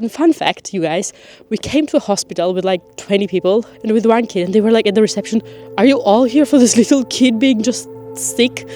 And fun fact, you guys, we came to a hospital with like 20 people and with one kid, and they were like at the reception, "Are you all here for this little kid being just sick?"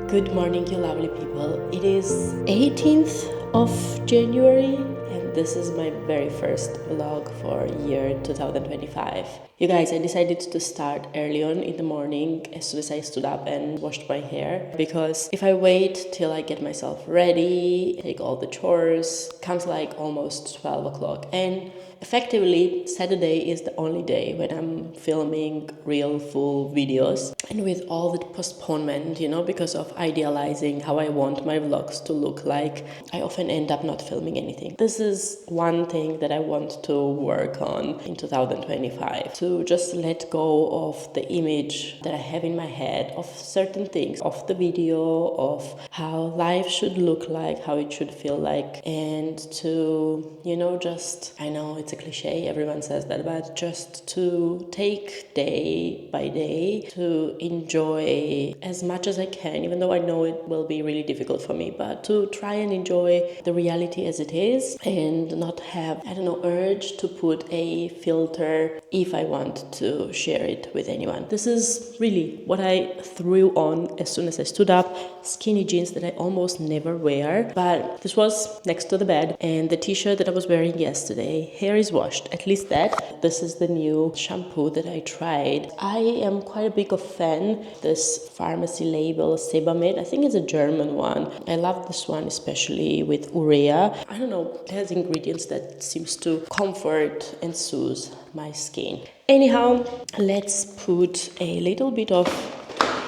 Good morning, you lovely people. It is 18th of January and this is my very first vlog for year 2025. You guys, I decided to start early on in the morning as soon as I stood up and washed my hair, because if I wait till I get myself ready, take all the chores, comes like almost 12 o'clock, and effectively Saturday is the only day when I'm filming real full videos. And with all the postponement, you know, because of idealizing how I want my vlogs to look like, I often end up not filming anything. This is one thing that I want to work on in 2025, to just let go of the image that I have in my head of certain things, of the video, of how life should look like, how it should feel like, and to, you know, just, I know it's a cliche, everyone says that, but just to take day by day to enjoy as much as I can, even though I know it will be really difficult for me, but to try and enjoy the reality as it is and not have, I don't know, urge to put a filter if I want to share it with anyone. This is really what I threw on as soon as I stood up. Skinny jeans that I almost never wear, but this was next to the bed, and the t-shirt that I was wearing yesterday, hair is washed, at least that. This is the new shampoo that I tried. I am quite a big fan. This pharmacy label Sebamed, I think it's a German one. I love this one, especially with urea. I don't know, it has ingredients that seems to comfort and soothe my skin. Anyhow, let's put a little bit of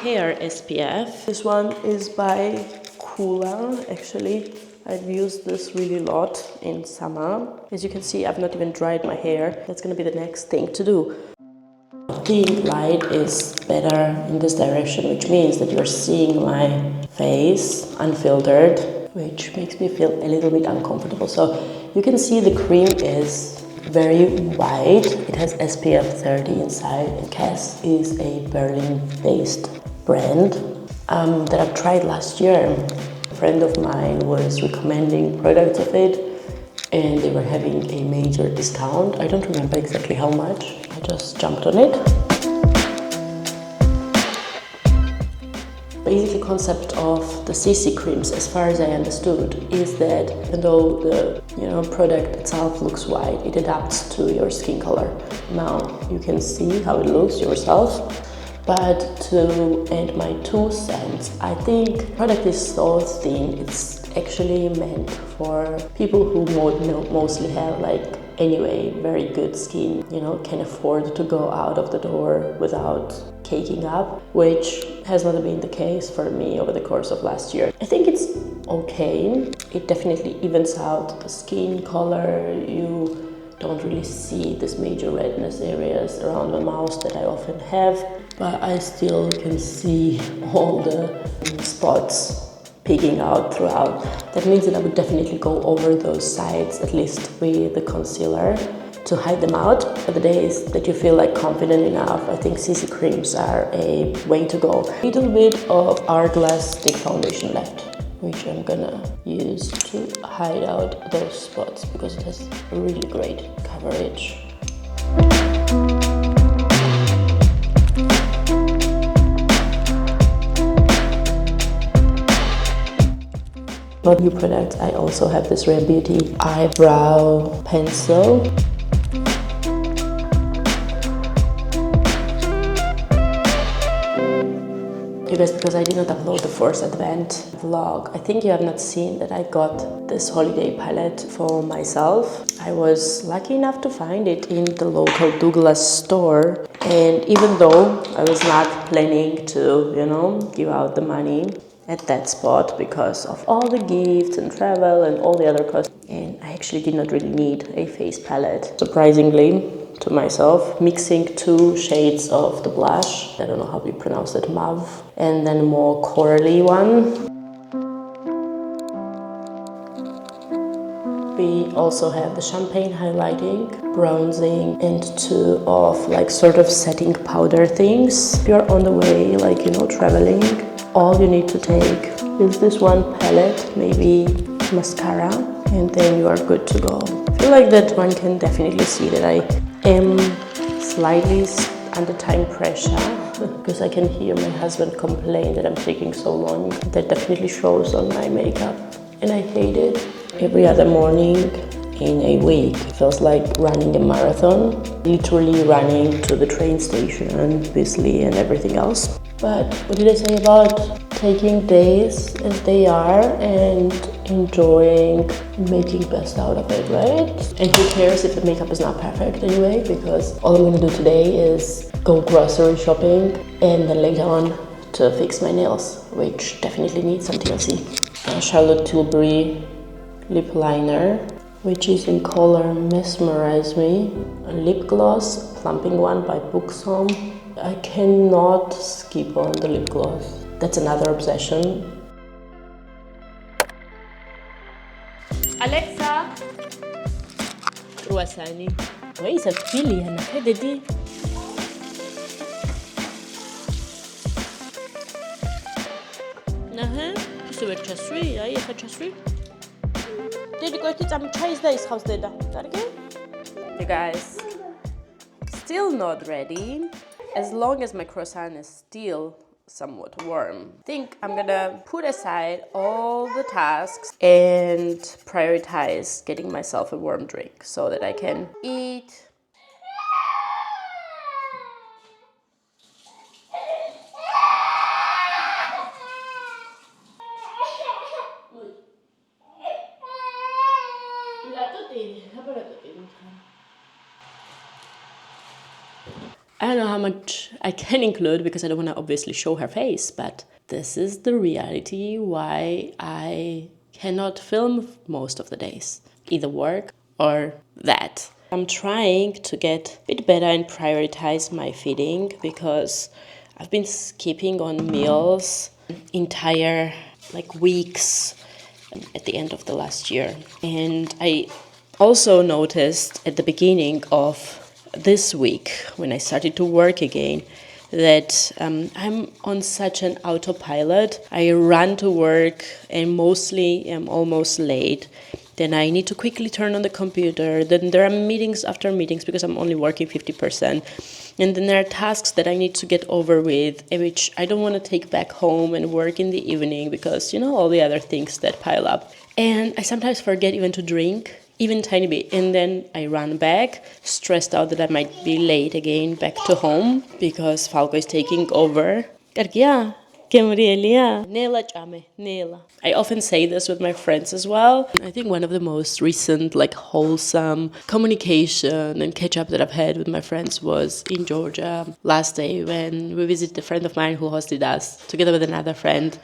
hair SPF. This one is by Cooler. Actually, I've used this really a lot in summer. As you can see, I've not even dried my hair. That's gonna be the next thing to do. The light is better in this direction, which means that you're seeing my face unfiltered, which makes me feel a little bit uncomfortable. So you can see the cream is very white. It has SPF 30 inside. Cass is a Berlin-based brand that I've tried last year. A friend of mine was recommending products of it, and they were having a major discount. I don't remember exactly how much. I just jumped on it. Basic concept of the CC creams, as far as I understood, is that even though the product itself looks white, it adapts to your skin color. Now you can see how it looks yourself. But to add my 2 cents, I think the product is so thin, it's actually meant for people who mostly have anyway very good skin, can afford to go out of the door without caking up, which has not been the case for me over the course of last year. I think it's okay. It definitely evens out the skin color. You don't really see this major redness areas around my mouth that I often have, but I still can see all the spots peeking out throughout. That means that I would definitely go over those sides, at least with the concealer, to hide them out. For the days that you feel confident enough, I think CC creams are a way to go. A little bit of Hourglass stick foundation left, which I'm gonna use to hide out those spots because it has really great coverage. For new products, I also have this Rare Beauty eyebrow pencil. You guys, because I did not upload the first Advent vlog, I think you have not seen that I got this holiday palette for myself. I was lucky enough to find it in the local Douglas store, and even though I was not planning to, give out the money, at that spot because of all the gifts and travel and all the other costs. And I actually did not really need a face palette, surprisingly to myself. Mixing 2 shades of the blush, I don't know how you pronounce it, mauve, and then a more corally one. We also have the champagne highlighting, bronzing, and 2 of like sort of setting powder things. If you're on the way, like, you know, traveling, all you need to take is this one palette, maybe mascara, and then you are good to go. I feel like that one can definitely see that I am slightly under time pressure because I can hear my husband complain that I'm taking so long. That definitely shows on my makeup and I hate it. Every other morning in a week feels like running a marathon, literally running to the train station and Bisley and everything else. But what did I say about taking days as they are and enjoying making best out of it, right? And who cares if the makeup is not perfect anyway, because all I'm gonna do today is go grocery shopping and then later on to fix my nails, which definitely needs some TLC. Charlotte Tilbury lip liner, which is in color Mesmerize Me. A lip gloss, Plumping One by Buxom. I cannot skip on the lip gloss. That's another obsession. Alexa! Croissani. Where is a Philly? And I did. Isso é chasri, aí é chasri. You guys, still not ready. As long as my croissant is still somewhat warm, I think I'm gonna put aside all the tasks and prioritize getting myself a warm drink so that I can eat. I don't know how much I can include because I don't want to obviously show her face, but this is the reality why I cannot film most of the days, either work or that. I'm trying to get a bit better and prioritize my feeding because I've been skipping on meals entire weeks at the end of the last year. And I also noticed at the beginning of this week, when I started to work again, that I'm on such an autopilot. I run to work and mostly am almost late. Then I need to quickly turn on the computer. Then there are meetings after meetings because I'm only working 50%. And then there are tasks that I need to get over with, which I don't want to take back home and work in the evening because, you know, all the other things that pile up. And I sometimes forget even to drink, even tiny bit. And then I run back, stressed out that I might be late again back to home because Falco is taking over. I often say this with my friends as well. I think one of the most recent, wholesome communication and catch up that I've had with my friends was in Georgia last day when we visited a friend of mine who hosted us together with another friend.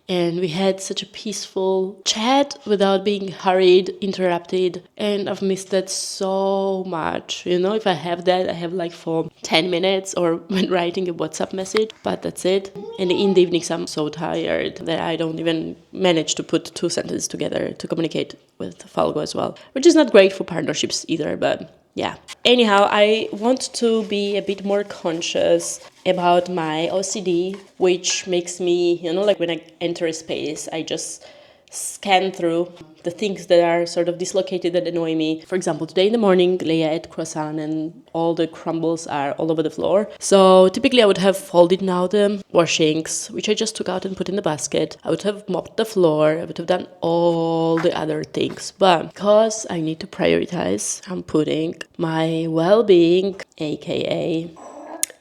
And we had such a peaceful chat without being hurried, interrupted. And I've missed that so much. You know, if I have that, I have for 10 minutes or when writing a WhatsApp message, but that's it. And in the evenings, I'm so tired that I don't even manage to put 2 sentences together to communicate with Falco as well, which is not great for partnerships either, but yeah. Anyhow, I want to be a bit more conscious about my OCD, which makes me, when I enter a space, I just scan through the things that are sort of dislocated that annoy me. For example, today in the morning, Leia ate croissant and all the crumbles are all over the floor. So typically I would have folded now the washings, which I just took out and put in the basket. I would have mopped the floor. I would have done all the other things. But because I need to prioritize, I'm putting my well-being, aka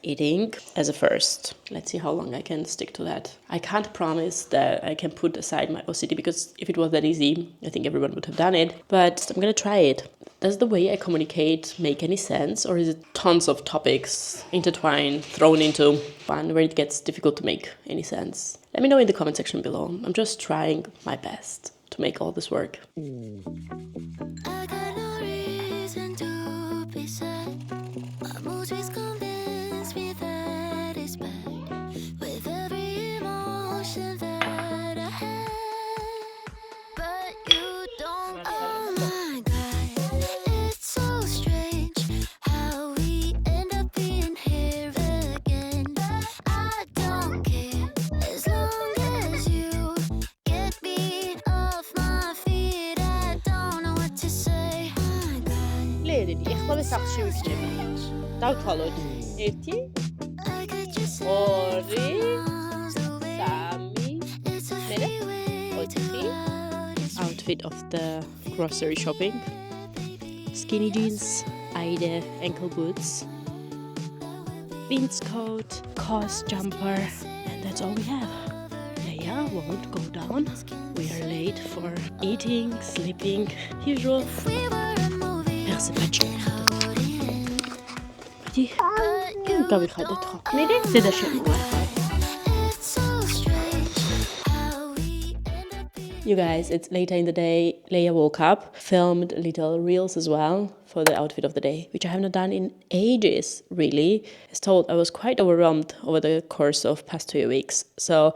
eating as a first. Let's see how long I can stick to that. I can't promise that I can put aside my OCD, because if it was that easy, I think everyone would have done it. But I'm gonna try it. Does the way I communicate make any sense, or is it tons of topics intertwined, thrown into one where it gets difficult to make any sense? Let me know in the comment section below. I'm just trying my best to make all this work. I got no reason to be sad. My mood is convinced me that it's bad. With every emotion that I had, but you don't. Oh my God, it's so strange how we end up being here again. I don't care as long as you get me off my feet. I don't know what to say. Oh my God, Lady, ich glaube, es auch schön schlimm. Dau followed. Eti, I could just Ori, miles away. Sami, It's a Mene, freeway to Otri. out. Outfit of the grocery shopping. Skinny jeans, Eide ankle boots, beans coat, COS jumper, and that's all we have. Leia won't go down. We are late for eating, sleeping, usual. We were a movie. Merci Pachi. Petit. But you Gabi khade trop. C'est de chez moi. It's so strange how we end up being. You guys, it's later in the day. Leia woke up, filmed little reels as well for the outfit of the day, which I have not done in ages, really. As told, I was quite overwhelmed over the course of past 2 weeks. So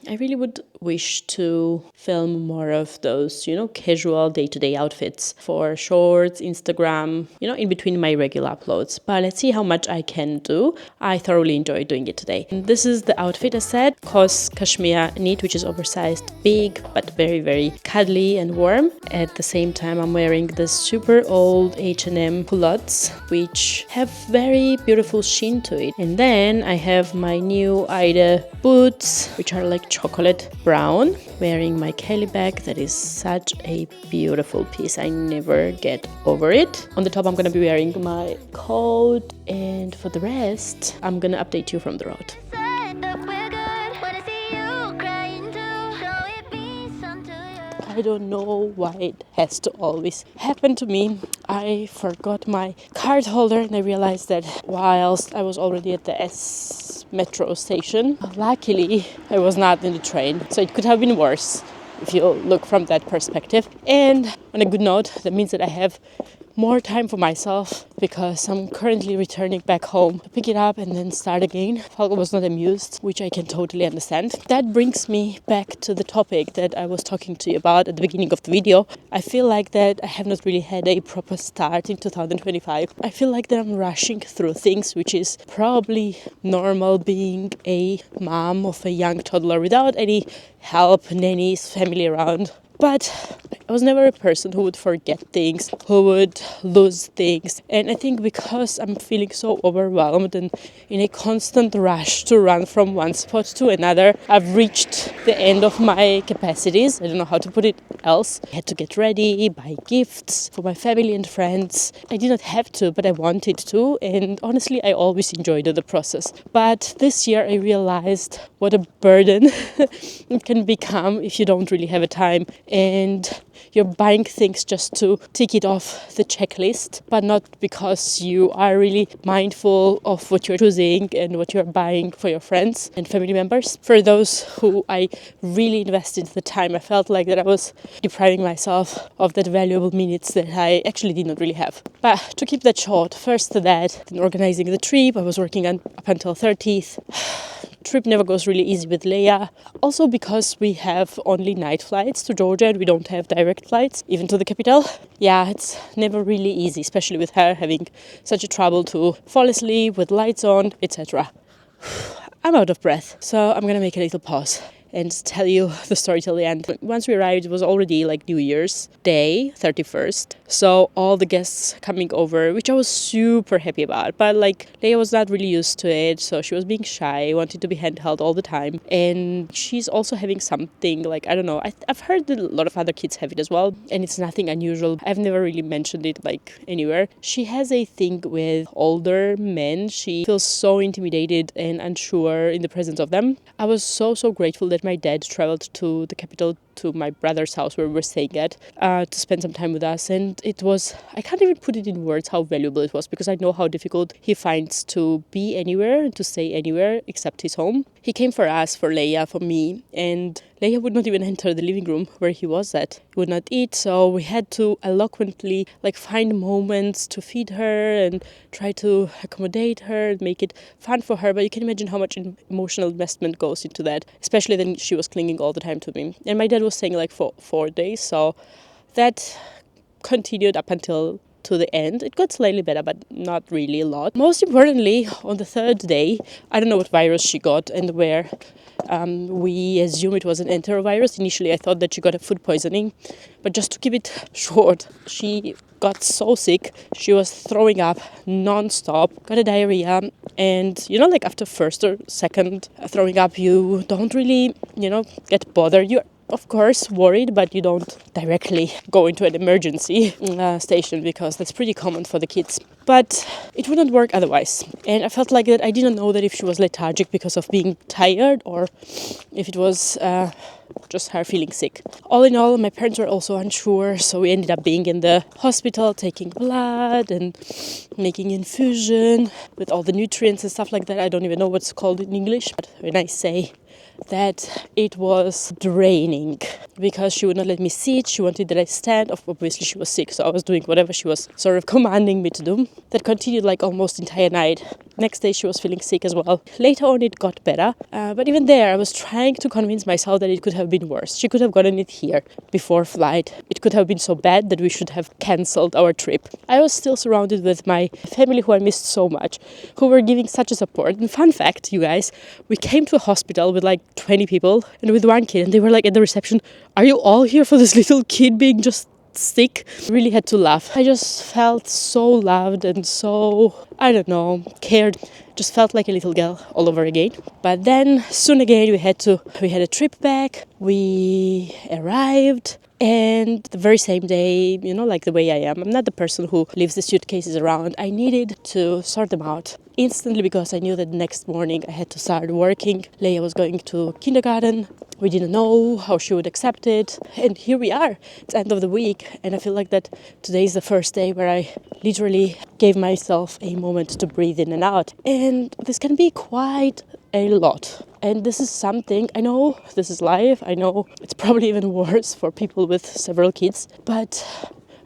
I really would wish to film more of those, casual day-to-day outfits for shorts, Instagram, in between my regular uploads. But let's see how much I can do. I thoroughly enjoyed doing it today. And this is the outfit I said, COS cashmere knit, which is oversized, big, but very, very cuddly and warm. At the same time, I'm wearing the super old H&M culottes, which have very beautiful sheen to it. And then I have my new Ida boots, which are like chocolate brown, wearing my Kelly bag. That is such a beautiful piece. I never get over it. On the top, I'm gonna be wearing my coat, and for the rest, I'm gonna update you from the road. Said that we're good. Wanna see you crying too. So it means something to you. I don't know why it has to always happen to me. I forgot my card holder, and I realized that whilst I was already at the metro station, luckily I was not in the train, so it could have been worse if you look from that perspective. And on a good note, that means that I have more time for myself, because I'm currently returning back home to pick it up and then start again. Falco was not amused, which I can totally understand. That brings me back to the topic that I was talking to you about at the beginning of the video. I feel like that I have not really had a proper start in 2025. I feel like that I'm rushing through things, which is probably normal being a mom of a young toddler without any help, nannies, family around. But I was never a person who would forget things, who would lose things. And I think because I'm feeling so overwhelmed and in a constant rush to run from one spot to another, I've reached the end of my capacities. I don't know how to put it else. I had to get ready, buy gifts for my family and friends. I did not have to, but I wanted to. And honestly, I always enjoyed the process. But this year I realized what a burden it can become if you don't really have a time, and you're buying things just to tick it off the checklist, but not because you are really mindful of what you're choosing and what you're buying for your friends and family members. For those who I really invested the time, I felt like that I was depriving myself of that valuable minutes that I actually did not really have. But to keep that short, first that, then organizing the trip. I was working on up until 30th. Trip never goes really easy with Leia. Also because we have only night flights to Georgia and we don't have direct flights, even to the capital. Yeah, it's never really easy, especially with her having such a trouble to fall asleep with lights on, etc. I'm out of breath, so I'm gonna make a little pause and tell you the story till the end. Once we arrived, it was already like New Year's Day, 31st. So all the guests coming over, which I was super happy about. But like Leia was not really used to it, so she was being shy, wanted to be handheld all the time. And she's also having something like, I don't know, I've heard that a lot of other kids have it as well, and it's nothing unusual. I've never really mentioned it like anywhere. She has a thing with older men. She feels so intimidated and unsure in the presence of them. I was so grateful that my dad traveled to the capital, to my brother's house where we were staying at, to spend some time with us. And it was, I can't even put it in words how valuable it was, because I know how difficult he finds to be anywhere and to stay anywhere except his home. He came for us, for Leia, for me, and Leia would not even enter the living room where he was at. He would not eat, so we had to eloquently find moments to feed her and try to accommodate her and make it fun for her. But you can imagine how much emotional investment goes into that, especially then she was clinging all the time to me. And my dad was staying for 4 days, so that continued up until to the end. It got slightly better, but not really a lot. Most importantly, on the 3rd day, I don't know what virus she got and where. We assume it was an enterovirus. Initially, I thought that she got a food poisoning, but just to keep it short, she got so sick. She was throwing up non-stop, got a diarrhea, and after first or second throwing up, you don't really, get bothered. You're of course worried, but you don't directly go into an emergency station, because that's pretty common for the kids. But it wouldn't work otherwise. And I felt like that I didn't know that if she was lethargic because of being tired or if it was just her feeling sick. All in all, my parents were also unsure, so we ended up being in the hospital, taking blood and making infusion with all the nutrients and stuff like that. I don't even know what's called in English, but when I say that it was draining, because she would not let me sit. She wanted that I stand. Obviously she was sick, so I was doing whatever she was sort of commanding me to do. That continued almost entire night. Next day she was feeling sick as well. Later on it got better, but even there I was trying to convince myself that it could have been worse. She could have gotten it here before flight. It could have been so bad that we should have cancelled our trip. I was still surrounded with my family, who I missed so much, who were giving such a support. And fun fact, you guys, we came to a hospital with 20 people and with one kid, and they were at the reception, "Are you all here for this little kid being just sick?" Really had to laugh. I just felt so loved and so, I don't know, cared. Just felt like a little girl all over again. But then soon again we had a trip back. We arrived. And the very same day, the way I am, I'm not the person who leaves the suitcases around. I needed to sort them out instantly, because I knew that the next morning I had to start working. Leia was going to kindergarten. We didn't know how she would accept it. And here we are. It's end of the week. And I feel like that today is the first day where I literally gave myself a moment to breathe in and out. And this can be quite a lot. And this is something, I know this is life. I know it's probably even worse for people with several kids. But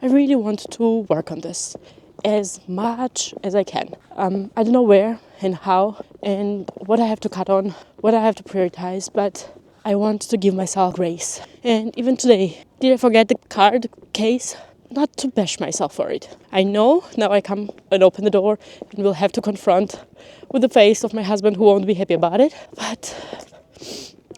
I really want to work on this as much as I can. I don't know where and how and what I have to cut on, what I have to prioritize, but I want to give myself grace. And even today, did I forget the card case? Not to bash myself for it. I know now I come and open the door and will have to confront with the face of my husband, who won't be happy about it. But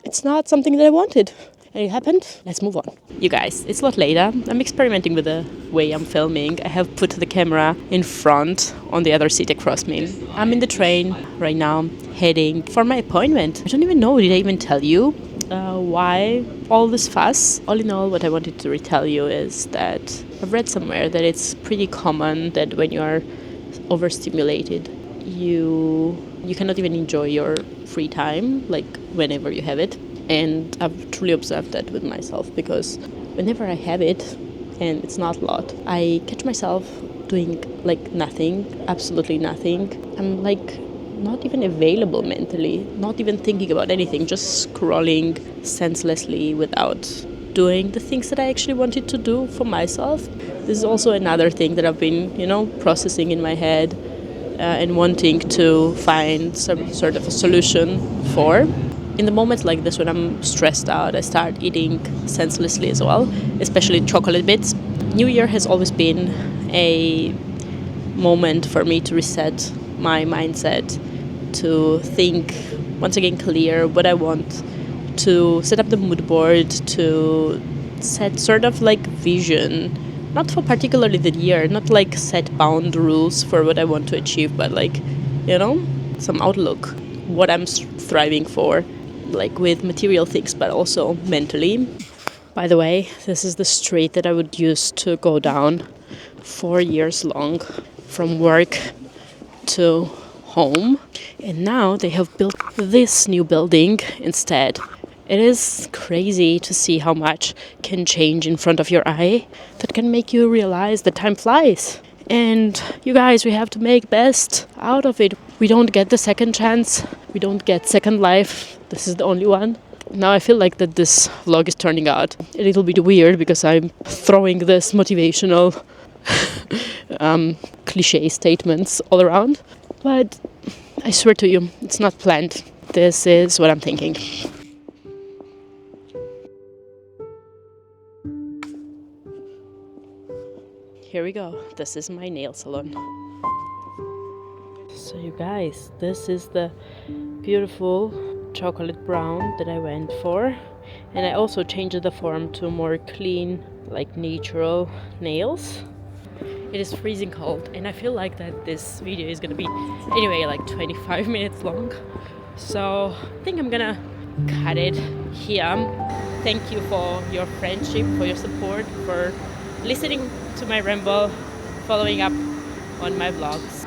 it's not something that I wanted. And it happened. Let's move on. You guys, it's a lot later. I'm experimenting with the way I'm filming. I have put the camera in front on the other seat across me. I'm in the train right now, heading for my appointment. I don't even know, did I even tell you why all this fuss? All in all, what I wanted to retell you is that I've read somewhere that it's pretty common that when you are overstimulated, you cannot even enjoy your free time, whenever you have it. And I've truly observed that with myself, because whenever I have it, and it's not a lot, I catch myself doing nothing, absolutely nothing. I'm not even available mentally, not even thinking about anything, just scrolling senselessly without doing the things that I actually wanted to do for myself. This is also another thing that I've been, processing in my head and wanting to find some sort of a solution for. In the moments like this, when I'm stressed out, I start eating senselessly as well, especially chocolate bits. New Year has always been a moment for me to reset my mindset, to think once again clear what I want, to set up the mood board, to set sort of vision not for particularly the year, not like set bound rules for what I want to achieve, but like, you know, some outlook, what I'm thriving for, like with material things, but also mentally. By the way, this is the street that I would use to go down 4 years long from work to home. And now they have built this new building instead. It is crazy to see how much can change in front of your eye. That can make you realize that time flies. And you guys, we have to make best out of it. We don't get the second chance. We don't get second life. This is the only one. Now I feel like that this vlog is turning out a little bit weird because I'm throwing this motivational cliche statements all around. But I swear to you, it's not planned. This is what I'm thinking. Here we go. This is my nail salon. So you guys, this is the beautiful chocolate brown that I went for. And I also changed the form to more clean, like natural nails. It is freezing cold and I feel like that this video is gonna be anyway like 25 minutes long. So I think I'm gonna cut it here. Thank you for your friendship, for your support, for listening to my ramble, following up on my vlogs.